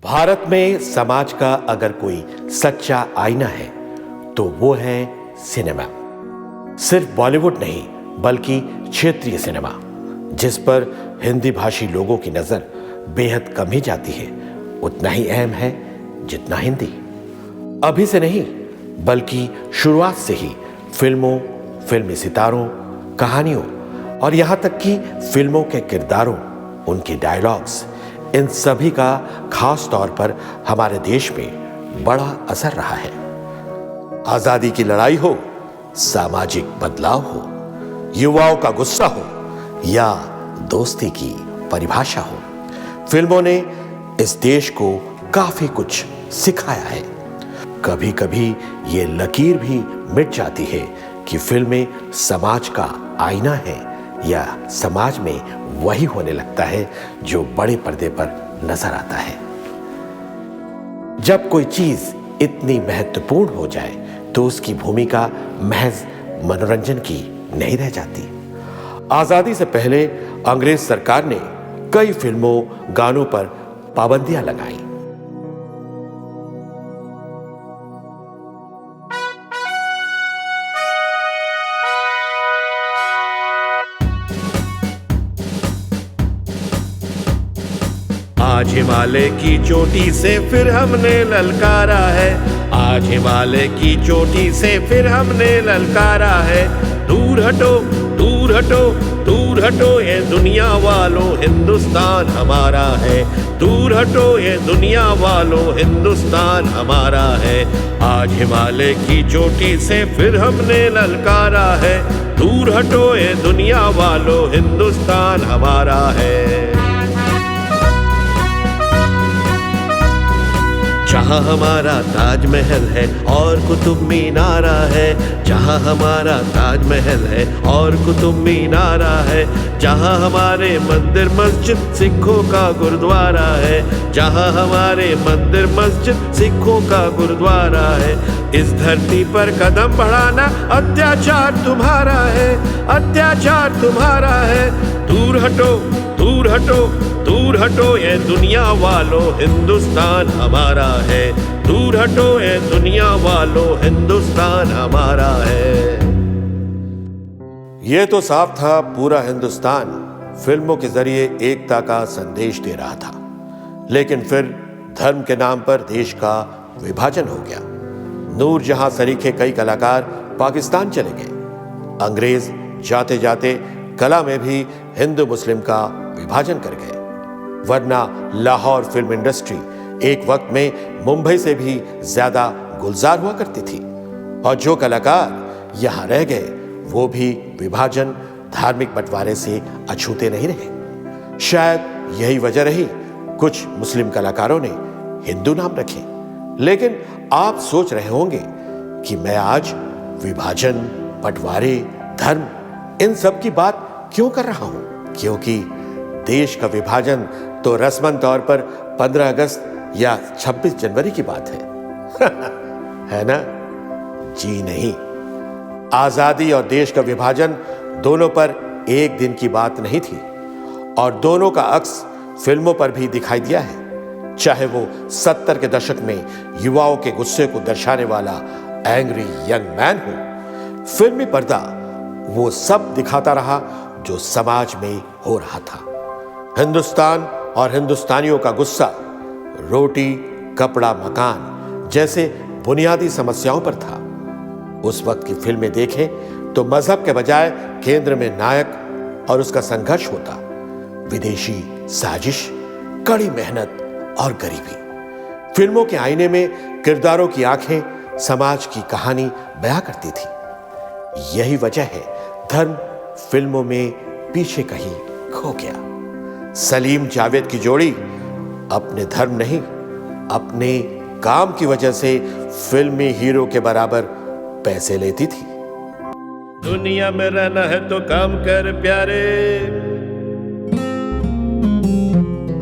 भारत में समाज का अगर कोई सच्चा आईना है तो वो है सिनेमा। सिर्फ बॉलीवुड नहीं बल्कि क्षेत्रीय सिनेमा, जिस पर हिंदी भाषी लोगों की नजर बेहद कम ही जाती है, उतना ही अहम है जितना हिंदी। अभी से नहीं बल्कि शुरुआत से ही फिल्मों, फिल्मी सितारों, कहानियों और यहां तक कि फिल्मों के किरदारों, उनके डायलॉग्स, इन सभी का खास तौर पर हमारे देश में बड़ा असर रहा है। आजादी की लड़ाई हो, सामाजिक बदलाव हो, युवाओं का गुस्सा हो या दोस्ती की परिभाषा हो, फिल्मों ने इस देश को काफी कुछ सिखाया है। कभी कभी ये लकीर भी मिट जाती है कि फिल्में समाज का आईना है या समाज में वही होने लगता है जो बड़े पर्दे पर नजर आता है। जब कोई चीज इतनी महत्वपूर्ण हो जाए तो उसकी भूमिका महज मनोरंजन की नहीं रह जाती। आजादी से पहले अंग्रेज सरकार ने कई फिल्मों, गानों पर पाबंदियां लगाई। आज हिमालय की चोटी से फिर हमने ललकारा है, आज हिमालय की चोटी से फिर हमने ललकारा है। दूर हटो, दूर हटो, दूर हटो ये दुनिया वालों, हिंदुस्तान हमारा है। दूर हटो ये दुनिया वालों, हिंदुस्तान हमारा है। आज हिमालय की चोटी से फिर हमने ललकारा है। दूर हटो ये दुनिया वालों, हिंदुस्तान हमारा है। जहाँ हमारा ताजमहल है और कुतुब मीनारा है, जहाँ हमारा ताजमहल है और कुतुब मीनारा है, जहाँ हमारे मंदिर मस्जिद सिखों का गुरुद्वारा है, जहाँ हमारे मंदिर मस्जिद सिखों का गुरुद्वारा है। इस धरती पर कदम बढ़ाना अत्याचार तुम्हारा है, अत्याचार तुम्हारा है। दूर हटो, दूर हटो, दूर हटो ये दुनिया वालों, हिंदुस्तान हमारा है। दूर हटो ये दुनिया वालों, हिंदुस्तान हमारा है। ये तो साफ था पूरा हिंदुस्तान फिल्मों के जरिए एकता का संदेश दे रहा था, लेकिन फिर धर्म के नाम पर देश का विभाजन हो गया। नूरजहां सरीखे कई कलाकार पाकिस्तान चले गए। अंग्रेज जाते जाते कला में भी हिंदू मुस्लिम का विभाजन कर गए, वरना लाहौर फिल्म इंडस्ट्री एक वक्त में मुंबई से भी ज्यादा गुलजार हुआ करती थी। और जो कलाकार यहां रह गए वो भी विभाजन, धार्मिक बंटवारे से अछूते नहीं रहे। शायद यही वजह रही कुछ मुस्लिम कलाकारों ने हिंदू नाम रखे। लेकिन आप सोच रहे होंगे कि मैं आज विभाजन, बंटवारे, धर्म, इन सब की बात क्यों कर रहा हूं? क्योंकि देश का विभाजन तो रस्मन तौर पर 15 अगस्त या 26 जनवरी की बात है है ना? जी नहीं, आजादी और देश का विभाजन दोनों पर एक दिन की बात नहीं थी, और दोनों का अक्स फिल्मों पर भी दिखाई दिया है। चाहे वो 70 के दशक में युवाओं के गुस्से को दर्शाने वाला एंग्री यंग मैन हो, फिल्मी पर्दा वो सब दिखाता रहा जो समाज में हो रहा था। हिंदुस्तान और हिंदुस्तानियों का गुस्सा रोटी, कपड़ा, मकान जैसे बुनियादी समस्याओं पर था। उस वक्त की फिल्में देखें तो मजहब के बजाय केंद्र में नायक और उसका संघर्ष होता। विदेशी साजिश, कड़ी मेहनत और गरीबी। फिल्मों के आईने में किरदारों की आंखें समाज की कहानी बयां करती थी। यही वजह है धर्म फिल्मों में पीछे कहीं खो गया। सलीम जावेद की जोड़ी अपने धर्म नहीं, अपने काम की वजह से फिल्मी हीरो के बराबर पैसे लेती थी। दुनिया में रहना है तो काम कर प्यारे,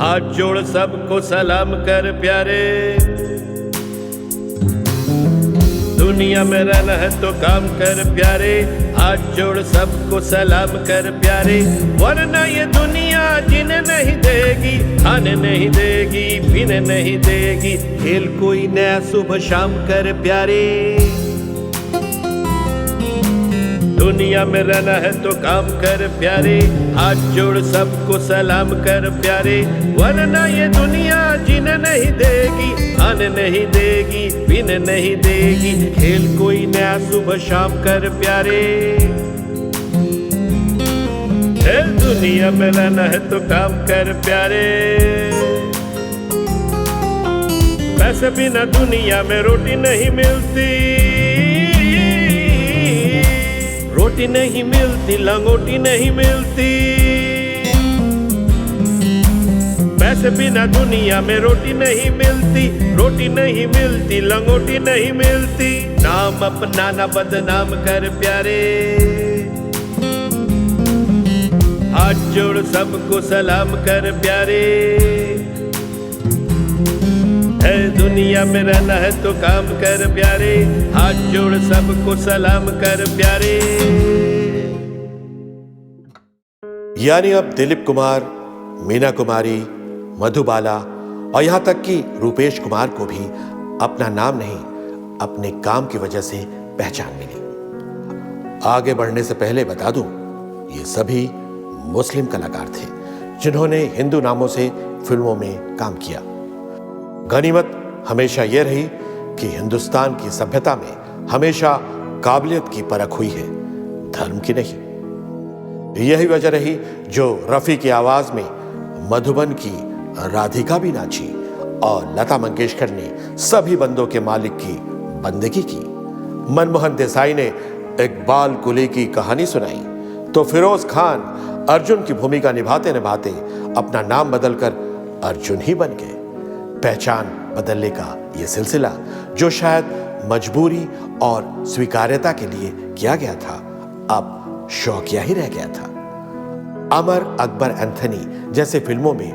हाथ जोड़ सबको सलाम कर प्यारे, दुनिया में रहना है तो काम कर प्यारे, हाथ जोड़ सबको सलाम कर प्यारे, वरना ये दुनिया जिन्हें नहीं देगी, खाने नहीं देगी, पीने नहीं देगी, खेल कोई नया सुबह शाम कर प्यारे। दुनिया में रहना है तो काम कर प्यारे, हाथ जोड़ सबको सलाम कर प्यारे, वरना ये दुनिया जीने नहीं देगी, खाने नहीं देगी, पीने नहीं देगी, खेल कोई नया सुबह शाम कर प्यारे। दुनिया में रहना है तो काम कर प्यारे, पैसे बिना दुनिया में रोटी नहीं मिलती, रोटी नहीं मिलती, लंगोटी नहीं मिलती, पैसे बिना दुनिया में रोटी नहीं मिलती, रोटी नहीं मिलती, लंगोटी नहीं मिलती, नाम अपना ना बदनाम कर प्यारे, हाथ जोड़ सबको सलाम कर प्यारे, है दुनिया में रहना है तो काम कर प्यारे, हाथ जोड़ सबको सलाम कर प्यारे। यानी अब दिलीप कुमार, मीना कुमारी, मधुबाला और यहां तक कि रूपेश कुमार को भी अपना नाम नहीं, अपने काम की वजह से पहचान मिली। आगे बढ़ने से पहले बता दूं, ये सभी मुस्लिम कलाकार थे जिन्होंने हिंदू नामों से फिल्मों में काम किया। गनीमत हमेशा यह रही कि हिंदुस्तान की सभ्यता में हमेशा काबिलियत की परख हुई है, धर्म की नहीं। यही वजह रही जो रफी की आवाज में मधुबन की राधिका भी नाची और लता मंगेशकर ने सभी बंदों के मालिक की बंदगी की। मनमोहन देसाई ने इकबाल कुली की कहानी सुनाई तो फिरोज खान अर्जुन की भूमिका निभाते निभाते अपना नाम बदलकर अर्जुन ही बन गए। पहचान बदलने का यह सिलसिला जो शायद मजबूरी और स्वीकार्यता के लिए किया गया था, अब शौकिया ही रह गया था। अमर अकबर एंथनी जैसे फिल्मों में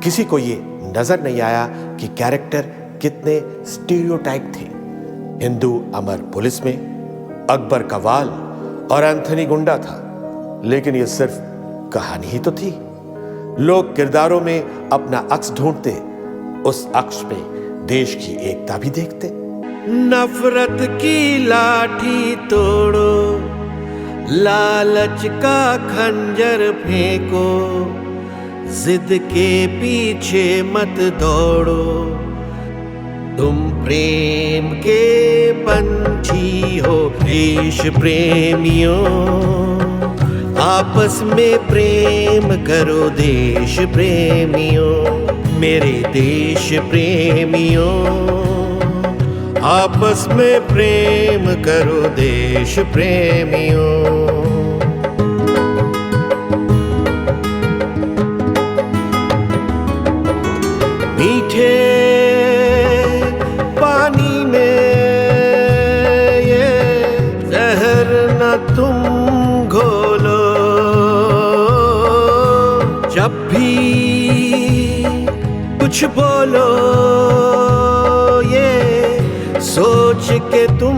किसी को ये नजर नहीं आया कि कैरेक्टर कितने स्टीरियोटाइप थे। हिंदू अमर पुलिस में, अकबर कव्वाल और एंथनी गुंडा था, लेकिन ये सिर्फ कहानी ही तो थी। लोग किरदारों में अपना अक्स ढूंढते, उस अक्स में देश की एकता भी देखते। नफरत की लाठी तोड़ो, लालच का खंजर फेंको, जिद के पीछे मत दौड़ो, तुम प्रेम के पंछी हो देश प्रेमियों, आपस में प्रेम करो देश प्रेमियों, मेरे देश प्रेमियों, आपस में प्रेम करो देश प्रेमियों। मीठे पानी में ये जहर न तुम घोलो, जब भी कुछ बोलो ये सोच के तुम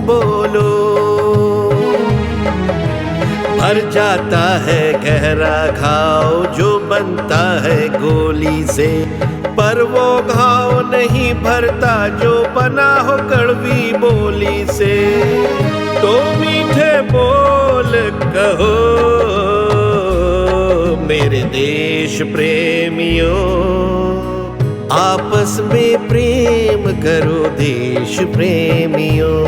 बोलो, भर जाता है गहरा घाव जो बनता है गोली से, पर वो घाव नहीं भरता जो बना हो कड़वी बोली से। तो मीठे बोल कहो मेरे देश प्रेमियों, आपस में प्रेम करो देश प्रेमियों,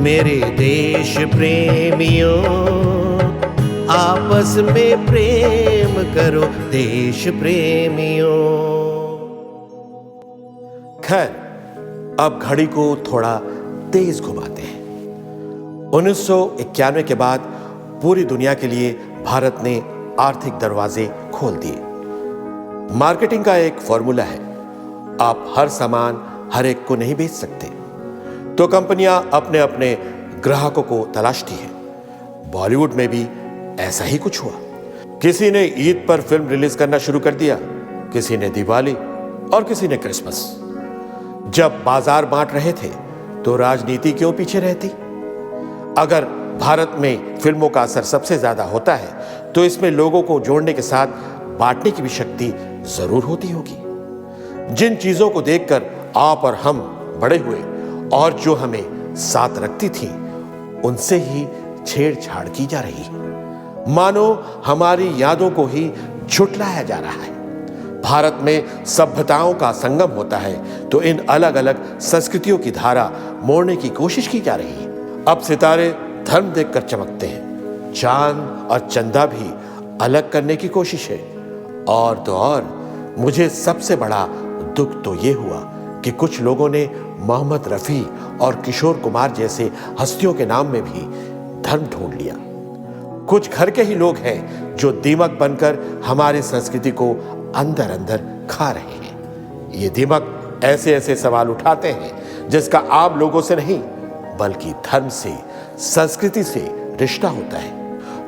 मेरे देश प्रेमियों, आपस में प्रेम करो देश प्रेमियों। खैर, अब घड़ी को थोड़ा तेज घुमाते हैं। 1991 के बाद पूरी दुनिया के लिए भारत ने आर्थिक दरवाजे खोल दिए। मार्केटिंग का एक फॉर्मूला है, आप हर सामान हर एक को नहीं बेच सकते, तो कंपनियां अपने अपने ग्राहकों को तलाशती हैं। बॉलीवुड में भी ऐसा ही कुछ हुआ। किसी ने ईद पर फिल्म रिलीज करना शुरू कर दिया, किसी ने दिवाली और किसी ने क्रिसमस। जब बाजार बांट रहे थे तो राजनीति क्यों पीछे रहती? अगर भारत में फिल्मों का असर सबसे ज्यादा होता है तो इसमें लोगों को जोड़ने के साथ बांटने की भी शक्ति जरूर होती होगी। जिन चीजों को देखकर आप और हम बड़े हुए और जो हमें साथ रखती थी, उनसे ही छेड़छाड़ की जा रही है, मानो हमारी यादों को ही झुठलाया जा रहा है। भारत में सभ्यताओं का संगम होता है तो इन अलग अलग संस्कृतियों की धारा मोड़ने की कोशिश की जा रही है। अब सितारे धर्म देखकर चमकते हैं, चांद और चंदा भी अलग करने की कोशिश है। और तो और मुझे सबसे बड़ा दुख तो ये हुआ कि कुछ लोगों ने मोहम्मद रफी और किशोर कुमार जैसे हस्तियों के नाम में भी धर्म ढूंढ लिया। कुछ घर के ही लोग हैं जो दीमक बनकर हमारी संस्कृति को अंदर अंदर खा रहे हैं। ये दीमक ऐसे ऐसे सवाल उठाते हैं जिसका आम लोगों से नहीं बल्कि धर्म से, संस्कृति से रिश्ता होता है।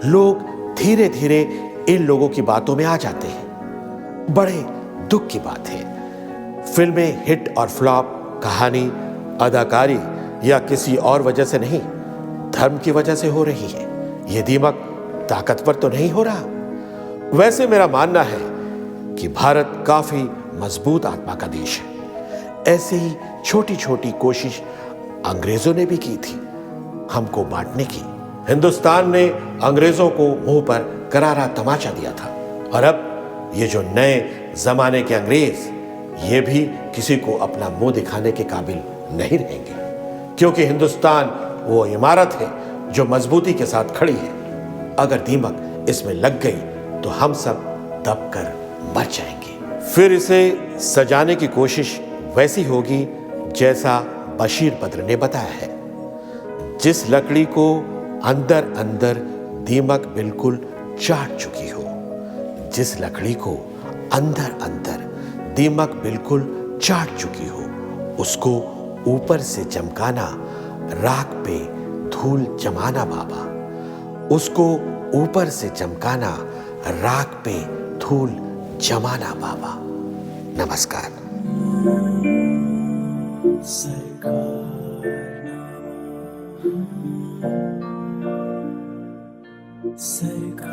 लोग धीरे धीरे इन लोगों की बातों में आ जाते हैं। बड़े दुख की बात है, फिल्में हिट और फ्लॉप कहानी, अदाकारी या किसी और वजह से नहीं, धर्म की वजह से हो रही है। यह दीमक ताकतवर तो नहीं हो रहा। वैसे मेरा मानना है कि भारत काफी मजबूत आत्मा का देश है। ऐसे ही छोटी छोटी कोशिश अंग्रेजों ने भी की थी हमको बांटने की। हिंदुस्तान ने अंग्रेजों को मुंह पर करारा तमाचा दिया था और अब ये जो नए जमाने के अंग्रेज, ये भी किसी को अपना मुंह दिखाने के काबिल नहीं रहेंगे, क्योंकि हिंदुस्तान वो इमारत है जो मजबूती के साथ खड़ी है। अगर दीमक इसमें लग गई तो हम सब दब कर मर जाएंगे। फिर इसे सजाने की कोशिश वैसी होगी जैसा बशीर बद्र ने बताया है। जिस लकड़ी को अंदर अंदर दीमक बिल्कुल चाट चुकी हो, जिस लकड़ी को अंदर अंदर दीमक बिल्कुल चाट चुकी हो, उसको ऊपर से चमकाना, राख पे धूल जमाना बाबा। उसको ऊपर से चमकाना, राख पे धूल जमाना बाबा। नमस्कार। सरकार